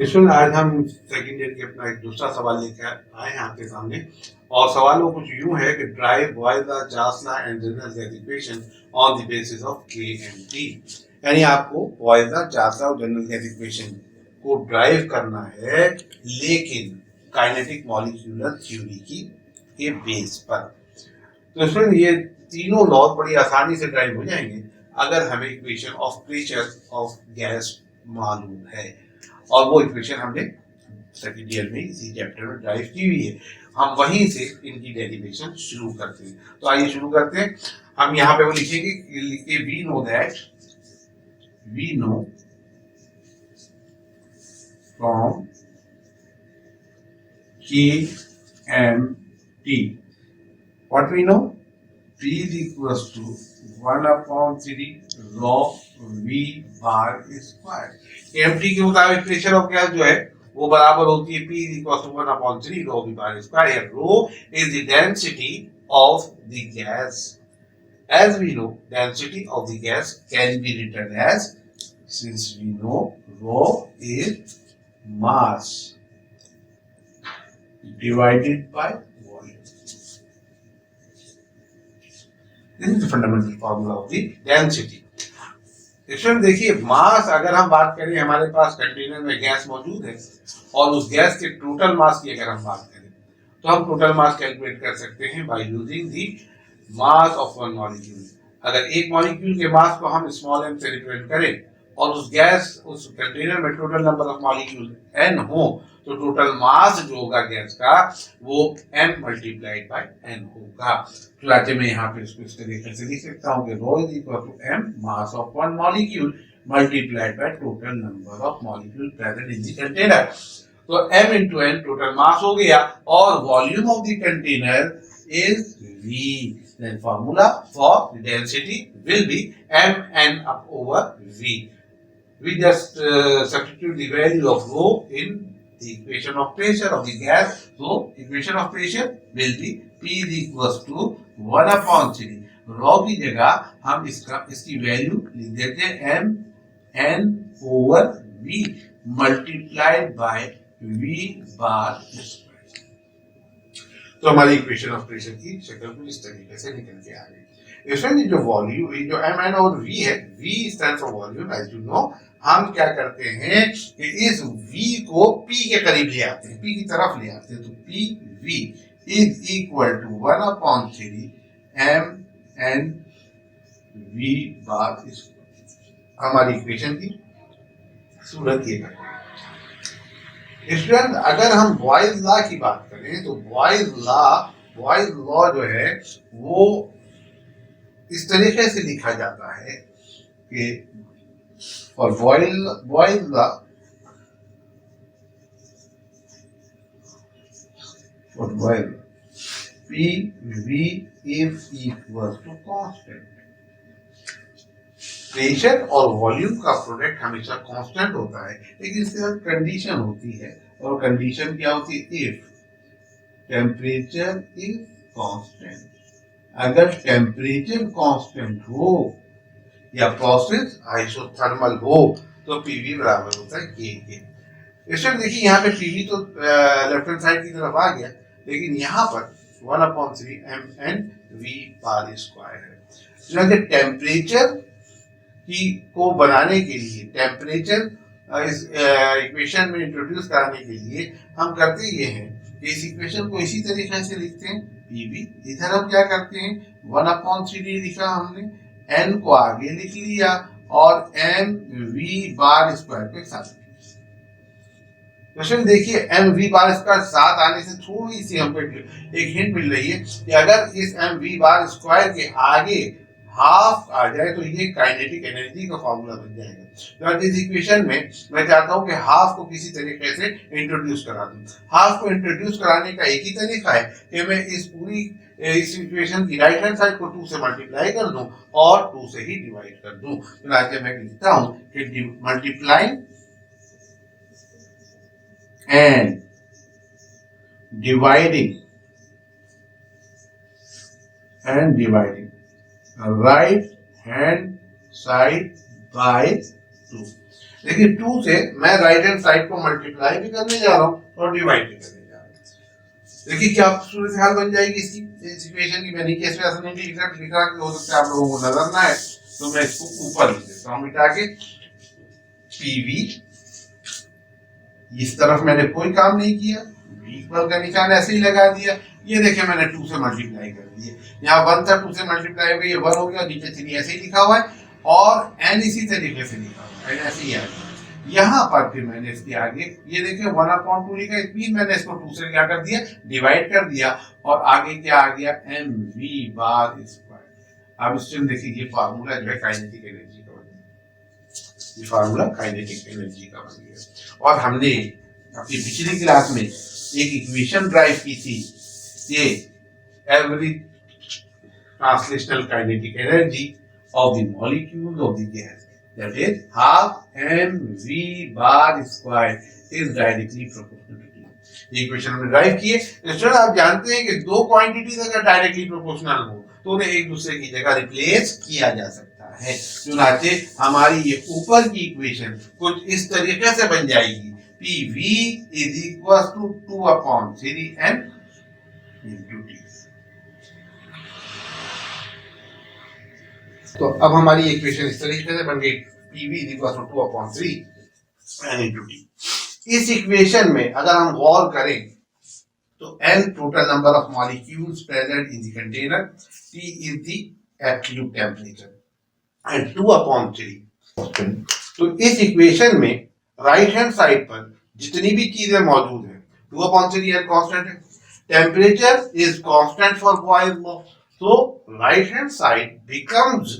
इसमें आज हम सेकंड ईयर के अपना एक दूसरा सवाल लेकर आए हैं आपके सामने। और सवाल वो कुछ यूं है कि ड्राइव वॉइला जासला and general equation on the basis of K and T. यानी आपको वॉइला जासला और जनरल इक्वेशन को ड्राइव करना है, लेकिन काइनेटिक मॉलिक्यूलर थ्योरी की के बेस पर। तो इसमें ये तीनों लॉ बड़ी आसानी से ड्राइव हो जाएंगे अगर हमें equation of pressure of gas मालूम है। और वो इक्वेशन हमने सेकंड ईयर में इसी चैप्टर में ड्राइव की हुई है। हम वहीं से इनकी डेरिवेशन शुरू करते हैं। तो आइए शुरू करते हैं। हम यहाँ पे वो लिखेंगे we know from K M T what we know, P is equals to 1/3 rho V bar square। MT के मुताबिक प्रेशर ऑफ गैस जो है वो बराबर होती है P is equals to 1/3 rho V bar square। Rho is the density of the gas। As we know, density of the gas can be written as, since we know rho is mass divided by volume। This is the fundamental formula of the density। इसमें देखिए मास, अगर हम बात करें हमारे पास container में gas मौजूद है और उस गैस के टोटल मास की अगर हम बात करें तो हम टोटल मास कैलकुलेट कर सकते हैं by using the mass of one molecule. अगर एक मॉलिक्यूल के मास को हम स्मॉल m से रिप्रेजेंट करें और उस कंटेनर में total number of molecule n हो तो टोटल मास जो होगा गैस का वो m मल्टीप्लाइड बाय n होगा। तो मैं यहाँ पे इसको इस तरीके से लिख सकता हूँ कि rho is equal to m mass of one molecule multiplied by total number of molecule present in the container। तो m into n total mass हो गया और volume of the container is V। Then formula for the density will be mn up over V। We just substitute the value of rho in the equation of pressure of the gas। So equation of pressure will be P is equals to 1/3 rho की जगह हम इसकी value लिख देते हैं m n over V multiplied by V bar square। तो हमारी equation of pressure की शक्ल कुछ इस तरीके से निकल के आ गई। इसमें जो वॉल्यूम जो एम एन और वी है, V stand for volume. As you know हम क्या करते हैं कि इस वी को पी के करीब ले आते हैं, पी की तरफ ले आते हैं। तो P V is equal to 1/3 M N V bar square. हमारी इक्वेशन की सूरत ये है। स्टूडेंट अगर हम बॉयज लॉ की बात करें तो बॉयज लॉ जो है वो इस तरीके से लिखा जाता है कि for boys law P V is equals to constant। Pressure और वॉल्यूम का प्रोडक्ट हमेशा कांस्टेंट होता है, लेकिन इसके साथ कंडीशन होती है। और कंडीशन क्या होती है? If temperature is constant. अगर टेम्परेचर कांस्टेंट हो या प्रोसेस आइसोथर्मल हो तो पीवी बराबर होता है के के। इसमें देखिए यहाँ पे पीवी तो लेफ्ट हैंड साइड की तरफ आ गया, लेकिन यहाँ पर 1/3 M N V bar square है। टेम्परेचर को बनाने के लिए, टेम्परेचर इस इक्वेशन में इंट्रोड्यूस कराने के लिए हम करते ये हैं कि इस इक्वेशन को इसी तरीके से लिखते हैं। पीवी इधर हम क्या करते हैं 1/3 लिखा हमने, n को आगे लिख लिया और एम वी बार स्क्वायर के साथ। क्वेश्चन देखिए एम वी बार स्क्वायर साथ आने से थोड़ी सी हमको एक हिंट मिल रही है कि अगर इस एम वी बार स्क्वायर के आगे हाफ आ जाए तो ये काइनेटिक एनर्जी का फॉर्मूला बन जाएगा। तो इस इक्वेशन में मैं चाहता हूं कि हाफ को किसी तरीके से इंट्रोड्यूस करा दूं। हाफ को इंट्रोड्यूस कराने का एक ही तरीका है कि मैं इस इक्वेशन की राइट हैंड साइड को 2 से मल्टीप्लाई कर दूं और 2 से ही डिवाइड कर दूं। तो आज मैं लिखता हूं कि multiplying and dividing right hand side by 2। देखिए 2 से मैं राइट हैंड साइड को मल्टीप्लाई भी करने जा रहा हूँ और डिवाइड भी करने जा रहा हूँ। देखिए क्या सूरत हाल बन जाएगी इसकी, इस इक्वेशन की। मैंने केस में ऐसा नहीं लिख रहा कि हो सकता है आप लोगों को नजर ना आए, तो मैं इसको ऊपर लिख देता हूँ मिटा के। पीवी, इस तरफ मैंने कोई काम नहीं किया, v इक्वल का निशान ऐसे ही लगा दिया। ये देखिए मैंने 2 से मल्टीप्लाई कर दिया, यहाँ 1 था 2 से मल्टीप्लाई हुई, ये 1 हो गया, नीचे 3 ऐसे ही लिखा हुआ है और n इसी तरीके से लिखा हुआ है, ऐसे ही आ गया। यहाँ पर फिर मैंने इसके आगे ये देखिए 1/2 लिखा, इट मीन मैंने इसको 2 से क्या कर दिया, डिवाइड कर दिया और आगे क्या आ गया, mv बार स्क्वायर। अब स्टूडेंट देखिए ये फार्मूला जो है काइनेटिक एनर्जी का बन गया, ये फार्मूला काइनेटिक एनर्जी का बन गया। और हमने अपनी पिछली क्लास में एक इक्वेशन ड्राइव की थी, ये average translational kinetic energy of the molecule of the gas, that is half mv bar square is directly proportional to T। ये इक्वेशन हमने ड्राइव किए। स्टूडेंट आप जानते हैं कि दो क्वांटिटीज अगर डायरेक्टली प्रोपोर्शनल हो तो उन्हें एक दूसरे की जगह रिप्लेस किया जा सकता है। चुनाचे हमारी ये ऊपर की इक्वेशन कुछ इस तरीके से बन जाएगी, PV is equal to 2/3n into T। तो अब हमारी इक्वेशन इस तरीके से बन गई, PV is equal to 2/3n into T। इस इक्वेशन में अगर हम गौर करें तो n total number of molecules present in the container, T is the absolute temperature and 2/3। तो इस इक्वेशन में राइट हैंड साइड पर जितनी भी चीजें मौजूद हैं, 2/3 n कांस्टेंट है, temperature is constant for Boyle's law, so right hand side becomes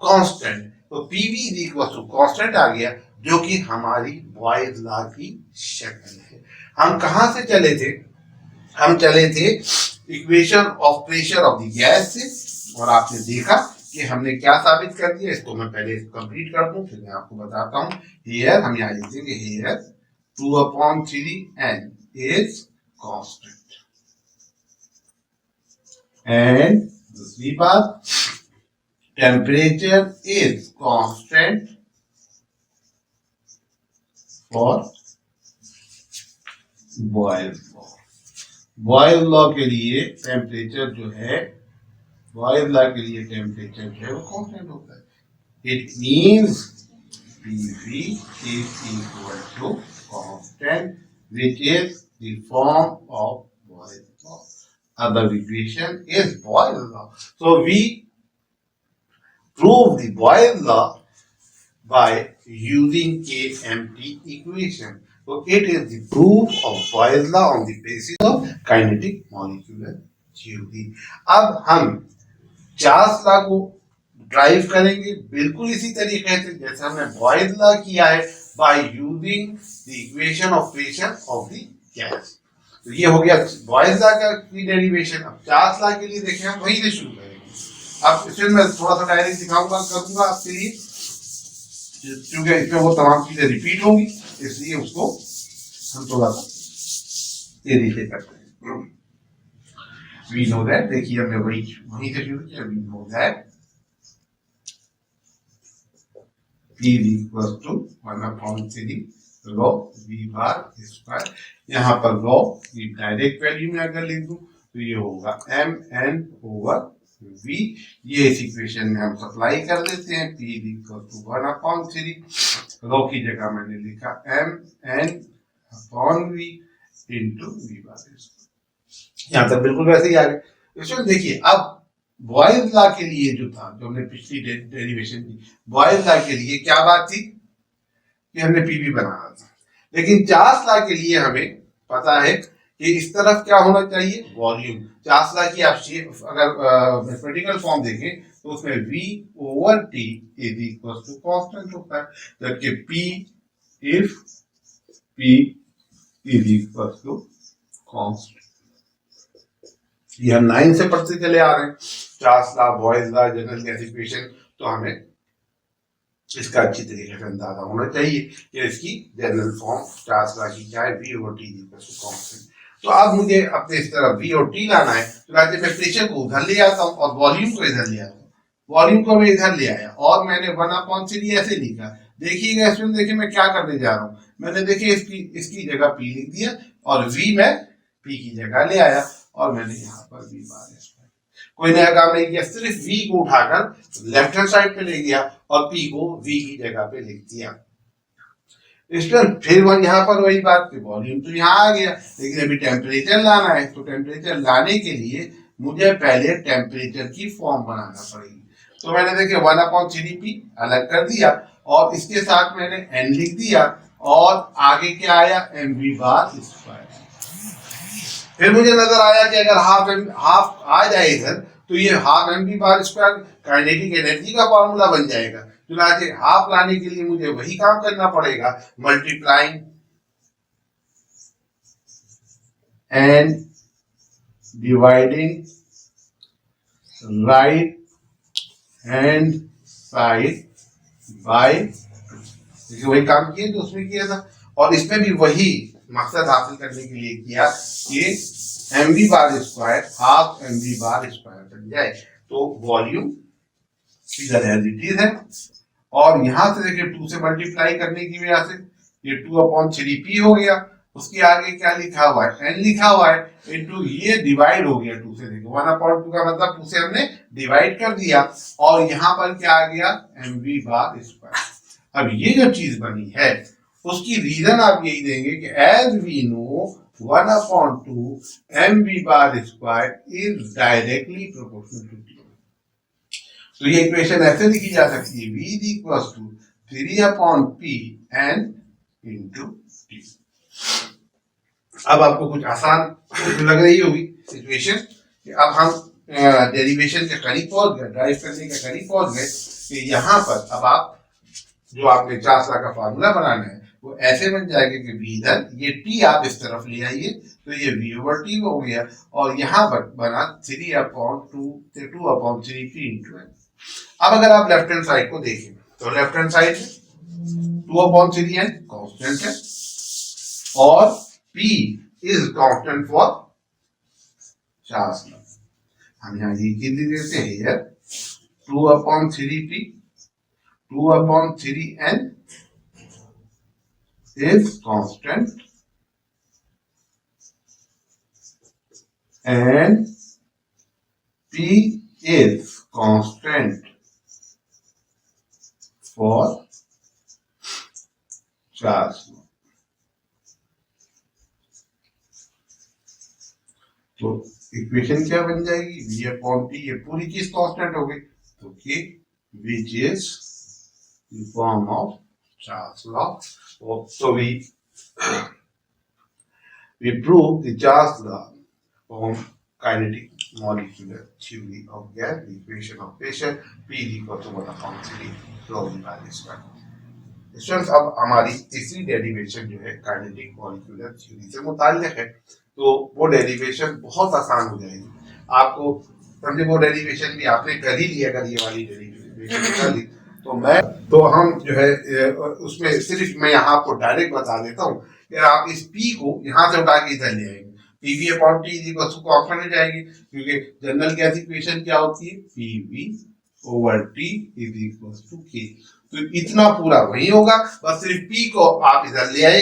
constant। तो PV is equal to constant आ गया, जो कि हमारी बॉयल्स लॉ की शक्ल है। हम कहां से चले थे, हम चले थे equation of pressure of the gas से, और आपने देखा कि हमने क्या साबित कर दिया। इसको मैं पहले कंप्लीट कर दूं फिर मैं आपको बताता हूं। हियर हम यहाँ लिख देंगे, here 2/3n is constant। and दूसरी बात, temperature is constant for Boyle's law. Boyle's law के लिए टेम्परेचर जो है, बॉयल्स लॉ के लिए टेम्परेचर जो है वो कांस्टेंट होता है। It means PV is equal to constant, which is the form of Boyle's law। Other equation is Boyle's law। So we prove the Boyle's law by using KMT equation। So it is the proof of Boyle's law on the basis of kinetic molecular theory। अब हम Charles law को drive करेंगे बिल्कुल इसी तरीके से जैसे हमने बॉयल्स लॉ किया है, by using the equation of pressure of the gas. तो ये हो गया बॉयल्स लॉ का की डेरिवेशन। अब चार्ल्स लॉ के लिए देखें, हम वहीं से शुरू करेंगे। अब इसमें मैं थोड़ा सा डायरेक्ट दिखाऊंगा, करूंगा आपके लिए, क्योंकि इसमें वो तमाम चीजें रिपीट होंगी, इसलिए उसको हम थोड़ा सा तेजी से करते हैं। वी नो दैट, देखिए हमने वहीं से शुरू किया। We know that P is equal to 1/3 log V bar square. यहाँ पर log की डायरेक्ट वैल्यू में अगर लिख दूं तो ये होगा mn ओवर V। ये इस इक्वेशन में हम सप्लाई कर देते हैं, P is equal to 1/3 log की जगह मैंने लिखा mn upon V into V bar square. यहाँ तक बिल्कुल वैसे ही आ गया। इसमें देखिए अब बॉयल्स लॉ के लिए जो था, जो हमने पिछली डेरिवेशन की, बॉयल्स लॉ के लिए क्या बात थी कि हमने पीवी बनाना था, लेकिन चार्ल्स लॉ के लिए हमें पता है कि इस तरफ क्या होना चाहिए, वॉल्यूम। चार्ल्स लॉ की आप अगर मैथमेटिकल फॉर्म देखें तो उसमें V over T is equal to constant होता है, जबकि P if P is equal to constant. ये हम 9 से पढ़ते चले आ रहे हैं, Charles law, Boyle's law, general gas equation. तो हमें इसका अच्छी तरीके से अंदाजा होना चाहिए कि इसकी जनरल फॉर्म चार्ल्स लॉ की क्या है, V over T equal to constant. तो अब मुझे अपने इस तरह V और T लाना है, तो मैं प्रेशर को उधर ले आता हूँ और वॉल्यूम को इधर ले आता हूँ। वॉल्यूम को मैं इधर ले आया और मैंने 1/3 ऐसे लिखा। देखिएगा इसमें, देखिए मैं क्या करने जा रहा हूँ, मैंने देखिए इसकी जगह P लिख दिया और V मैं P की जगह ले आया और मैंने यहाँ पर V बार स्क्वायर, कोई नया काम नहीं किया, सिर्फ V को उठाकर लेफ्ट हैंड साइड पे ले गया और P को V की जगह पे लिख दिया। स्टूडेंट फिर वो यहाँ पर वही बात कि वॉल्यूम तो यहाँ आ गया, लेकिन अभी टेम्परेचर लाना है, तो टेम्परेचर लाने के लिए मुझे पहले टेम्परेचर की फॉर्म बनाना पड़ेगी। तो मैंने देखिए 1/3p अलग कर दिया और इसके साथ मैंने n लिख दिया और आगे क्या आया mv बार स्क्वायर। फिर मुझे नजर आया कि अगर हाफ आ जाए इधर तो ये half mv bar square kinetic energy का फॉर्मूला बन जाएगा। चुनाचे हाफ लाने के लिए मुझे वही काम करना पड़ेगा, multiplying and dividing right hand side by, वही काम किए जो उसमें किया था और इसमें भी वही मकसद हासिल करने के लिए किया कि mv bar square half mv bar square बन जाए। तो वॉल्यूम इधर एज इट इज है और यहां से देखिए 2 से मल्टीप्लाई करने की वजह से ये 2/3p हो गया, उसके आगे क्या लिखा हुआ है n लिखा हुआ है इनटू ये डिवाइड हो गया 2 से, देखो 1/2 का मतलब 2 से हमने डिवाइड कर दिया और यहाँ पर क्या आ गया mv बार स्क्वायर। अब ये जो चीज बनी है उसकी रीजन आप यही देंगे कि as we know 1/2 mv bar square is directly proportional to t। तो ये इक्वेशन ऐसे लिखी जा सकती है v is equal to 3/p n into t। अब आपको कुछ आसान लग रही होगी इक्वेशन कि अब हम डेरिवेशन के करीब पहुंच गए, ड्राइव करने के करीब पहुंच गए कि यहाँ पर अब आप जो आपने चार्ल्स का फार्मूला बनाना है वो ऐसे बन जाएगा कि v इधर, ये t आप इस तरफ ले आइए तो ये v/t हो गया और यहाँ पर बना 2/3p इंटू n। अब अगर आप लेफ्ट हैंड साइड को देखें तो left hand side 2/3n constant है और p is constant for Charles law. हम यहाँ ये लिख देते हैं यार 2/3p 2/3n is constant and p is constant for Charles law। तो इक्वेशन क्या बन जाएगी v/t, ये पूरी चीज कांस्टेंट हो गई तो कि which is the form of Charles law। So we prove the Charles law from kinetic molecular theory of gas, the equation of pressure P is equal to 1/3 rho v by square। Students अब हमारी तीसरी derivation जो है kinetic molecular theory से मुताल्लिक है, तो वो derivation बहुत आसान हो जाएगी आपको समझे। वो डेरिवेशन भी आपने कर ही लिया, अगर ये वाली डेरिवेशन कर ली तो हम जो है उसमें सिर्फ मैं यहाँ आपको डायरेक्ट बता देता हूँ कि आप इस P को यहाँ से उठा के इधर ले आएंगे, PV/T is equal to constant हो जाएगी क्योंकि जनरल गैस इक्वेशन क्या होती है PV/T is equal to K। तो इतना पूरा वही होगा, बस सिर्फ P को आप इधर ले आए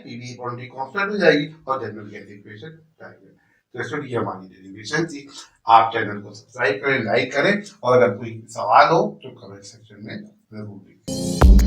PV/T कांस्टेंट हो जाएगी और जनरल गैस इक्वेशन जाएगी। तो इसमें ये हमारी डेरिवेशन थी। आप चैनल को सब्सक्राइब करें, लाइक करें और अगर कोई सवाल हो तो कमेंट सेक्शन में जरूर लिखें।